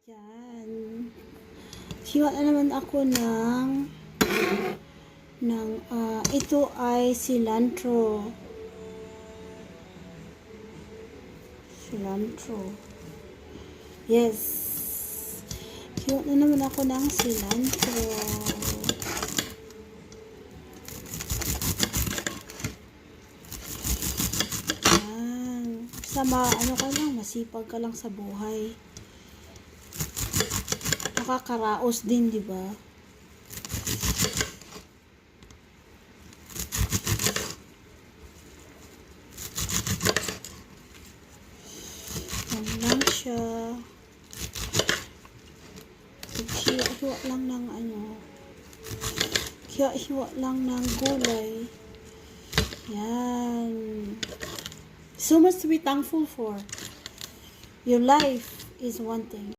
Yan. Hiwa na naman ako ito ay cilantro. Cilantro. Yes. Hiwa na naman ako ng cilantro. Yan. Ano ka lang, masipag ka lang sa buhay. Nakakaraos din, di ba? Yan lang siya. Hiwa lang ng hiwa lang ng gulay. Yan. So much to be thankful for. Your life is one thing.